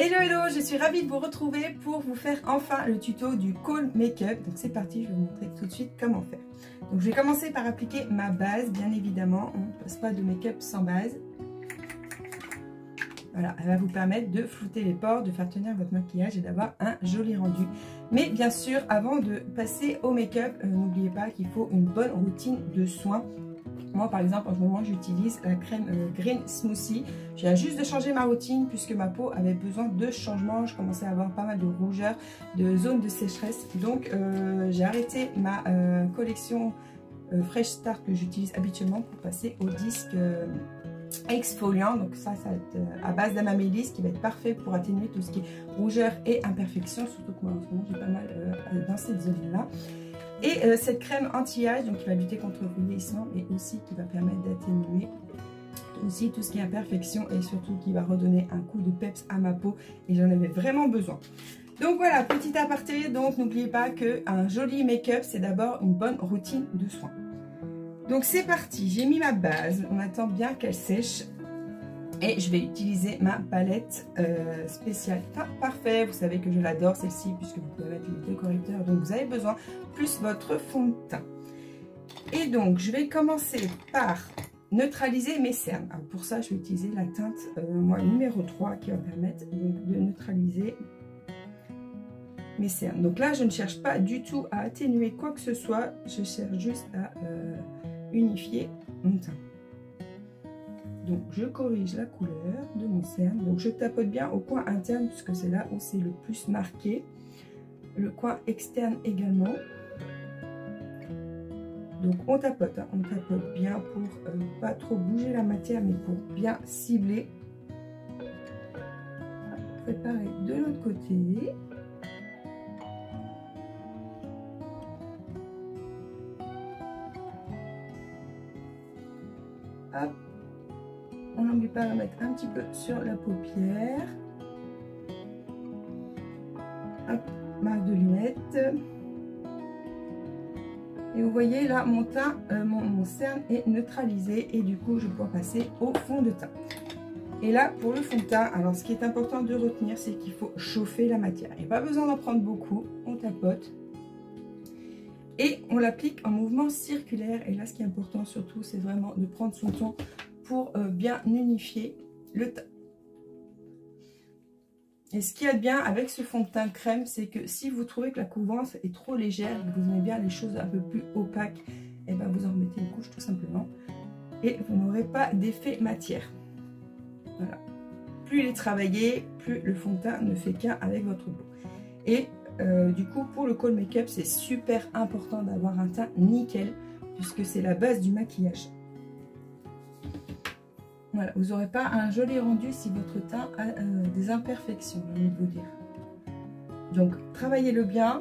Hello hello, je suis ravie de vous retrouver pour vous faire enfin le tuto du Kohl Make-up. Donc c'est parti, je vais vous montrer tout de suite comment faire. Donc je vais commencer par appliquer ma base, bien évidemment, on ne passe pas de make-up sans base. Voilà, elle va vous permettre de flouter les pores, de faire tenir votre maquillage et d'avoir un joli rendu. Mais bien sûr, avant de passer au make-up, n'oubliez pas qu'il faut une bonne routine de soins. Moi par exemple en ce moment j'utilise la crème Green Smoothie. Je viens juste de changer ma routine puisque ma peau avait besoin de changement. Je commençais à avoir pas mal de rougeurs, de zones de sécheresse. Donc j'ai arrêté ma collection Fresh Start que j'utilise habituellement pour passer au disque exfoliant. Donc ça va être à base d'amamélis qui va être parfait pour atténuer tout ce qui est rougeur et imperfection. Surtout que moi en ce moment j'ai pas mal dans cette zone là. Et cette crème anti-âge, donc qui va lutter contre le vieillissement et aussi qui va permettre d'atténuer aussi tout ce qui est imperfection et surtout qui va redonner un coup de peps à ma peau et j'en avais vraiment besoin. Donc voilà, petit aparté, donc n'oubliez pas qu'un joli make-up c'est d'abord une bonne routine de soins. Donc c'est parti, j'ai mis ma base, on attend bien qu'elle sèche. Et je vais utiliser ma palette spéciale teint parfait. Vous savez que je l'adore celle-ci puisque vous pouvez mettre les deux correcteurs dont vous avez besoin, plus votre fond de teint. Et donc je vais commencer par neutraliser mes cernes. Alors pour ça je vais utiliser la teinte moi numéro 3 qui va permettre donc de neutraliser mes cernes. Donc là je ne cherche pas du tout à atténuer quoi que ce soit, je cherche juste à unifier mon teint. Donc je corrige la couleur de mon cerne. Donc je tapote bien au coin interne puisque c'est là où c'est le plus marqué. Le coin externe également. Donc on tapote bien pour pas trop bouger la matière mais pour bien cibler. On fait pareil de l'autre côté. Hop. On n'oublie pas de mettre un petit peu sur la paupière. Hop, marque de lunettes. Et vous voyez là, mon teint, mon cerne est neutralisé et du coup, je vais pouvoir passer au fond de teint. Et là, pour le fond de teint, alors ce qui est important de retenir, c'est qu'il faut chauffer la matière. Il n'y a pas besoin d'en prendre beaucoup, on tapote. Et on l'applique en mouvement circulaire. Et là, ce qui est important surtout, c'est vraiment de prendre son temps pour bien unifier le teint. Et ce qu'il y a de bien avec ce fond de teint crème, c'est que si vous trouvez que la couvrance est trop légère, que vous aimez bien les choses un peu plus opaques, et ben vous en remettez une couche tout simplement. Et vous n'aurez pas d'effet matière. Voilà. Plus il est travaillé, plus le fond de teint ne fait qu'un avec votre peau. Et du coup, pour le Kohl Make-up, c'est super important d'avoir un teint nickel, puisque c'est la base du maquillage. Voilà, vous n'aurez pas un joli rendu si votre teint a des imperfections, j'ai envie de vous dire. Donc, travaillez-le bien.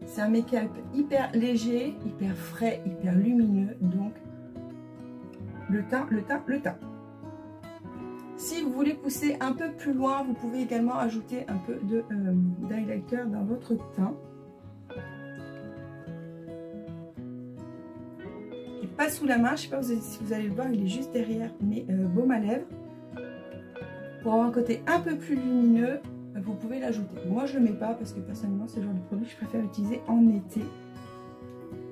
C'est un make-up hyper léger, hyper frais, hyper lumineux. Donc, le teint, le teint, le teint. Si vous voulez pousser un peu plus loin, vous pouvez également ajouter un peu d'highlighter dans votre teint. Pas sous la main, je ne sais pas si vous allez le voir, il est juste derrière mes baumes à lèvres. Pour avoir un côté un peu plus lumineux, vous pouvez l'ajouter. Moi je ne le mets pas parce que personnellement c'est le genre de produit que je préfère utiliser en été.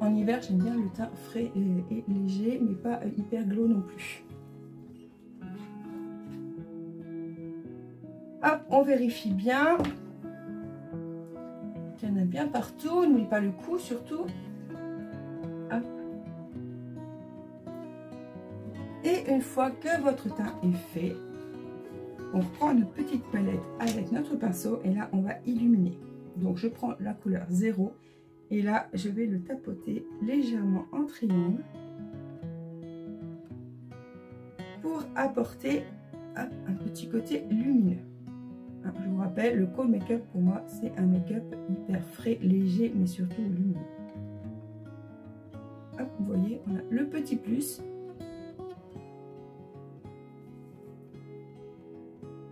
En hiver j'aime bien le teint frais et léger, mais pas hyper glow non plus. Hop, on vérifie bien qu'il y en a bien partout, n'oublie pas le cou surtout. Hop. Et une fois que votre teint est fait, on reprend notre petite palette avec notre pinceau et là on va illuminer. Donc je prends la couleur 0 et là je vais le tapoter légèrement en triangle pour apporter un petit côté lumineux. Je vous rappelle, le Kohl Make-up pour moi c'est un make-up hyper frais, léger mais surtout lumineux. Hop, vous voyez, on a le petit plus.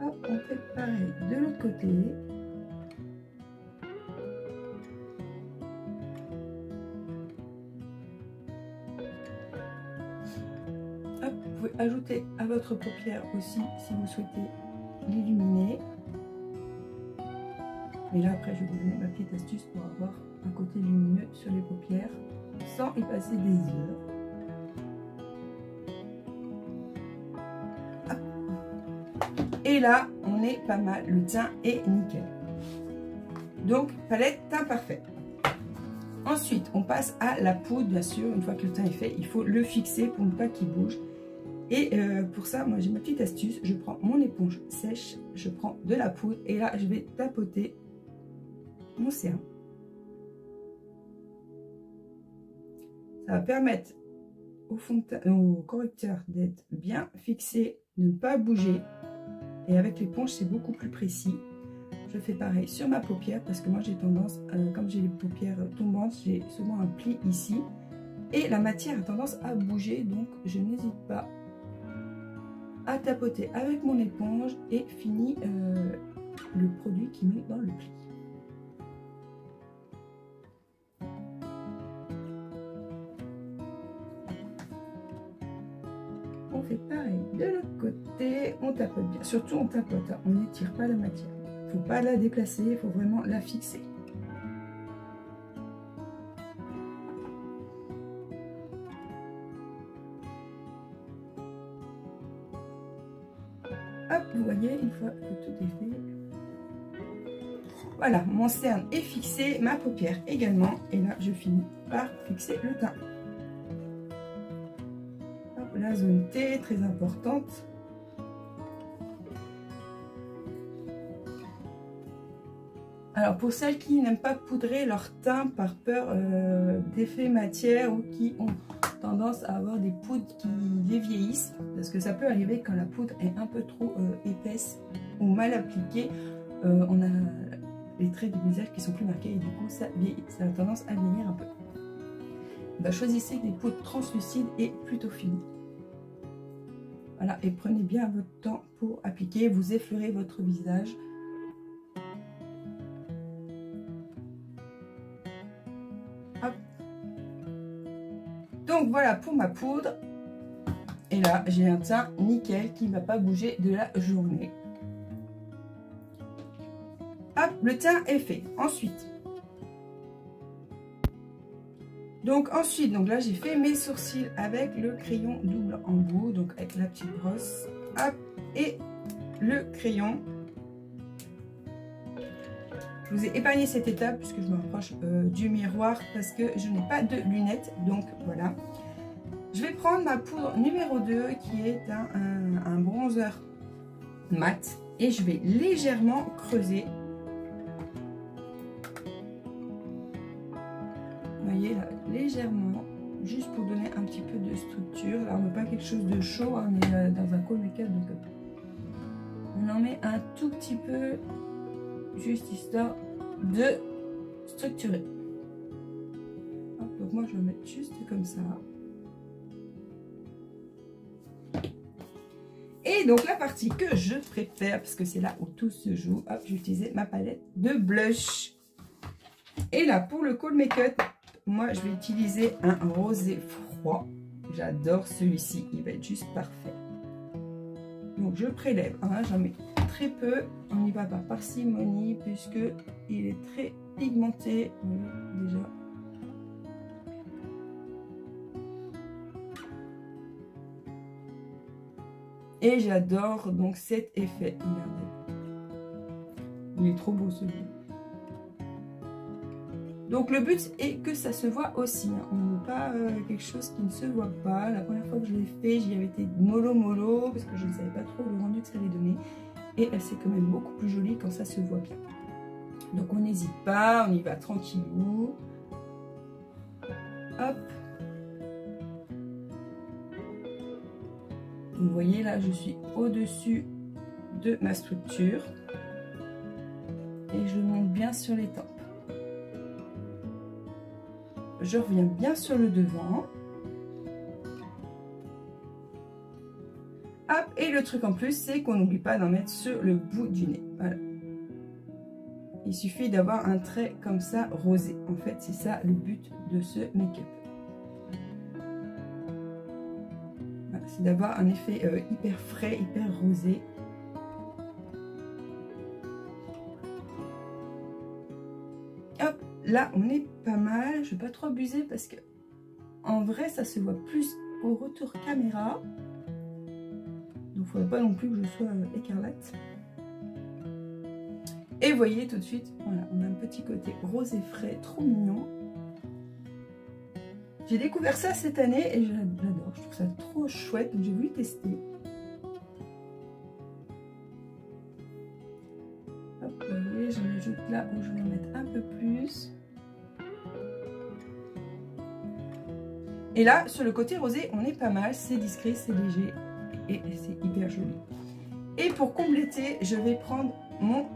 Hop, on fait pareil de l'autre côté. Hop, vous pouvez ajouter à votre paupière aussi si vous souhaitez l'illuminer. Et là après je vais vous donner ma petite astuce pour avoir un côté lumineux sur les paupières sans y passer des heures. Hop. Et là on est pas mal, le teint est nickel. Donc palette teint parfait. Ensuite on passe à la poudre, bien sûr. Une fois que le teint est fait, il faut le fixer pour ne pas qu'il bouge. Et pour ça, moi j'ai ma petite astuce, je prends mon éponge sèche, je prends de la poudre et là je vais tapoter mon sérum. Ça va permettre au correcteur d'être bien fixé, de ne pas bouger. Et avec l'éponge, c'est beaucoup plus précis. Je fais pareil sur ma paupière parce que moi j'ai tendance, comme j'ai les paupières tombantes, j'ai souvent un pli ici. Et la matière a tendance à bouger, donc je n'hésite pas à tapoter avec mon éponge et fini le produit qui met dans le pli. On fait pareil de l'autre côté, on tapote bien, surtout on tapote, hein, on n'étire pas la matière, il ne faut pas la déplacer, il faut vraiment la fixer. Hop, vous voyez, une fois que tout est fait, voilà, mon cerne est fixé, ma paupière également, et là je finis par fixer le teint. La zone T, très importante. Alors pour celles qui n'aiment pas poudrer leur teint par peur d'effet matière ou qui ont tendance à avoir des poudres qui les vieillissent, parce que ça peut arriver quand la poudre est un peu trop épaisse ou mal appliquée, on a les traits du visage qui sont plus marqués et du coup ça vieillit, ça a tendance à vieillir un peu. Bah, choisissez des poudres translucides et plutôt fines. Voilà, et prenez bien votre temps pour appliquer, vous effleurez votre visage. Hop. Donc voilà pour ma poudre. Et là, j'ai un teint nickel qui ne va pas bouger de la journée. Hop, le teint est fait. Ensuite, donc là j'ai fait mes sourcils avec le crayon double embout, donc avec la petite brosse, hop, et le crayon. Je vous ai épargné cette étape puisque je me rapproche du miroir parce que je n'ai pas de lunettes, donc voilà. Je vais prendre ma poudre numéro 2 qui est un bronzer mat et je vais légèrement creuser. Vous voyez là, légèrement, juste pour donner un petit peu de structure. Là, on ne veut pas quelque chose de chaud, hein, on est dans un col make-up, donc on en met un tout petit peu, juste histoire de structurer. Hop, donc moi, je vais mettre juste comme ça. Et donc la partie que je préfère, parce que c'est là où tout se joue, hop, j'ai utilisé ma palette de blush. Et là, pour le col make-up, moi, je vais utiliser un rosé froid. J'adore celui-ci, il va être juste parfait. Donc, je prélève, hein, j'en mets très peu. On y va par parcimonie, puisque il est très pigmenté. Oui, déjà. Et j'adore donc cet effet. Regardez. Il est trop beau celui-là. Donc le but est que ça se voit aussi, hein. On ne veut pas quelque chose qui ne se voit pas. La première fois que je l'ai fait, j'y avais été mollo parce que je ne savais pas trop le rendu que ça allait donner. Et c'est quand même beaucoup plus joli quand ça se voit bien. Donc on n'hésite pas, on y va tranquillou. Hop. Vous voyez là, je suis au-dessus de ma structure. Et je monte bien sur les tempes. Je reviens bien sur le devant. Hop, et le truc en plus, c'est qu'on n'oublie pas d'en mettre sur le bout du nez. Voilà. Il suffit d'avoir un trait comme ça rosé. En fait, c'est ça le but de ce make-up. Voilà, c'est d'avoir un effet hyper frais, hyper rosé. là, on est pas mal. Je vais pas trop abuser parce que en vrai, ça se voit plus au retour caméra. Donc, il ne faudrait pas non plus que je sois écarlate. Et vous voyez tout de suite, voilà, on a un petit côté rose et frais, trop mignon. J'ai découvert ça cette année et j'adore. Je trouve ça trop chouette, donc j'ai voulu tester. Hop, vous voyez, j'en ajoute là où je vais en mettre un peu plus. Et là, sur le côté rosé, on est pas mal. C'est discret, c'est léger et c'est hyper joli. Et pour compléter, je vais prendre mon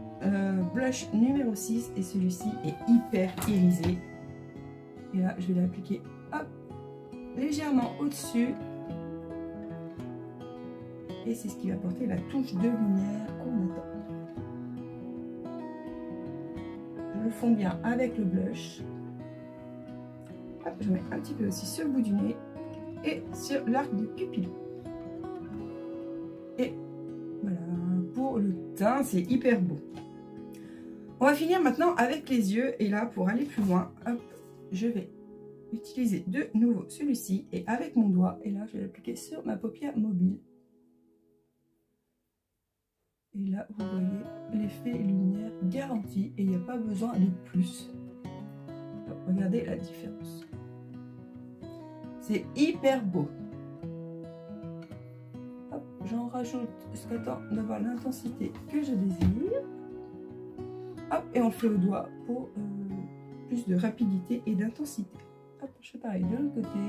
blush numéro 6 et celui-ci est hyper irisé. Et là, je vais l'appliquer légèrement au-dessus. Et c'est ce qui va apporter la touche de lumière qu'on attend. Je le fonds bien avec le blush. Hop, je mets un petit peu aussi sur le bout du nez et sur l'arc de Cupidon. Et voilà, pour le teint, c'est hyper beau. On va finir maintenant avec les yeux. Et là, pour aller plus loin, hop, je vais utiliser de nouveau celui-ci. Et avec mon doigt, et là, je vais l'appliquer sur ma paupière mobile. Et là, vous voyez l'effet lumière garanti. Et il n'y a pas besoin de plus. Hop, regardez la différence. C'est hyper beau. J'en rajoute jusqu'à temps d'avoir l'intensité que je désire. Hop, et on le fait au doigt pour plus de rapidité et d'intensité. Hop, je fais pareil de l'autre côté.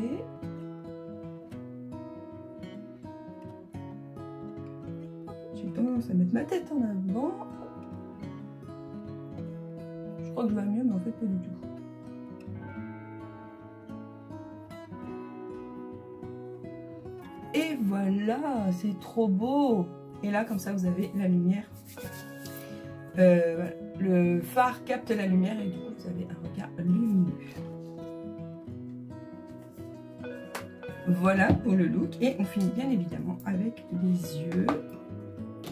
J'ai tendance à mettre ma tête en avant. Je crois que je vois mieux, mais en fait pas du tout. Et voilà, c'est trop beau. Et là, comme ça, vous avez la lumière. Le phare capte la lumière et du coup, vous avez un regard lumineux. Voilà pour le look. Et on finit bien évidemment avec les yeux.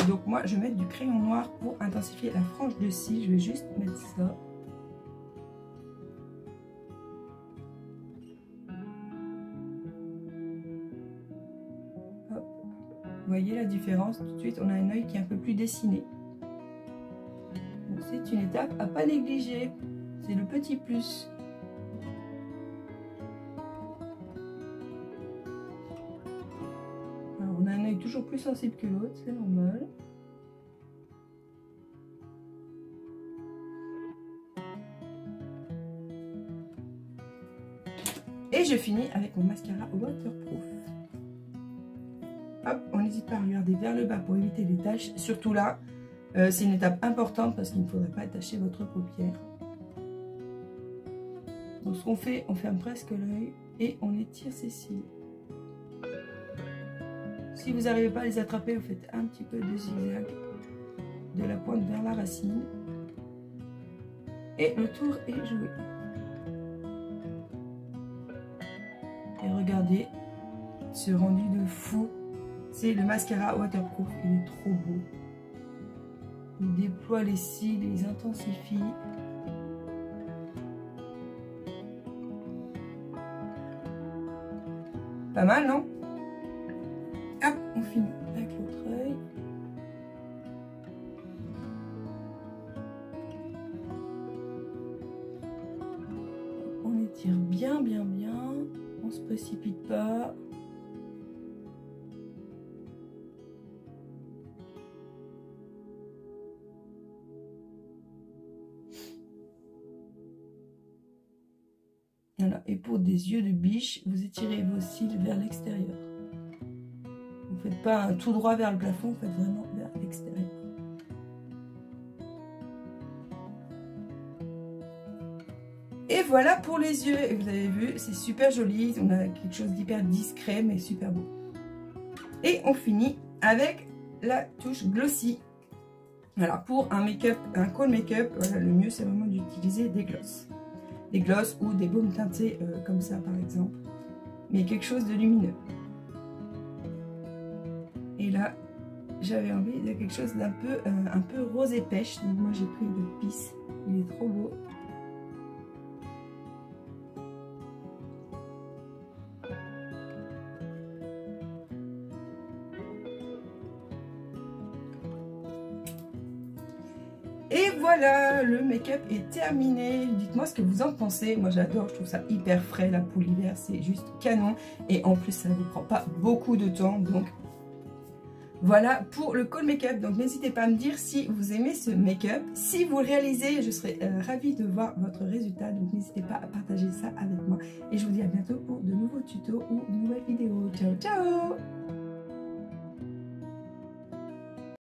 Donc moi, je vais mettre du crayon noir pour intensifier la frange de cils. Je vais juste mettre ça. Vous voyez la différence, tout de suite on a un œil qui est un peu plus dessiné. C'est une étape à pas négliger, c'est le petit plus. Alors on a un œil toujours plus sensible que l'autre, c'est normal. Et je finis avec mon mascara waterproof. Hop, on n'hésite pas à regarder vers le bas pour éviter les taches. Surtout là, c'est une étape importante parce qu'il ne faudrait pas attacher votre paupière. Donc ce qu'on fait, on ferme presque l'œil et on étire ses cils. Si vous n'arrivez pas à les attraper, vous faites un petit peu de zigzag de la pointe vers la racine. Et le tour est joué. Et regardez ce rendu de fou. C'est le mascara waterproof, il est trop beau. Il déploie les cils, il les intensifie. Pas mal, non? Hop, on finit avec l'autre œil. On étire bien, bien, bien. On se précipite pas. Voilà. Et pour des yeux de biche, vous étirez vos cils vers l'extérieur. Vous ne faites pas un tout droit vers le plafond, vous faites vraiment vers l'extérieur. Et voilà pour les yeux. Et vous avez vu, c'est super joli. On a quelque chose d'hyper discret, mais super beau. Et on finit avec la touche glossy. Alors pour un make-up, un cool make-up, voilà, le mieux c'est vraiment d'utiliser des glosses. Des glosses ou des baumes teintés comme ça par exemple. Mais quelque chose de lumineux. Et là, j'avais envie de quelque chose d'un peu, un peu rose et pêche. Donc moi j'ai pris le Peace. Il est trop beau. Et voilà, le make-up est terminé. Dites-moi ce que vous en pensez. Moi j'adore, je trouve ça hyper frais là pour l'hiver, c'est juste canon. Et en plus ça ne vous prend pas beaucoup de temps, donc voilà pour le col make-up. Donc n'hésitez pas à me dire si vous aimez ce make-up. Si vous le réalisez, je serai ravie de voir votre résultat. Donc n'hésitez pas à partager ça avec moi. Et je vous dis à bientôt pour de nouveaux tutos ou de nouvelles vidéos. Ciao ciao!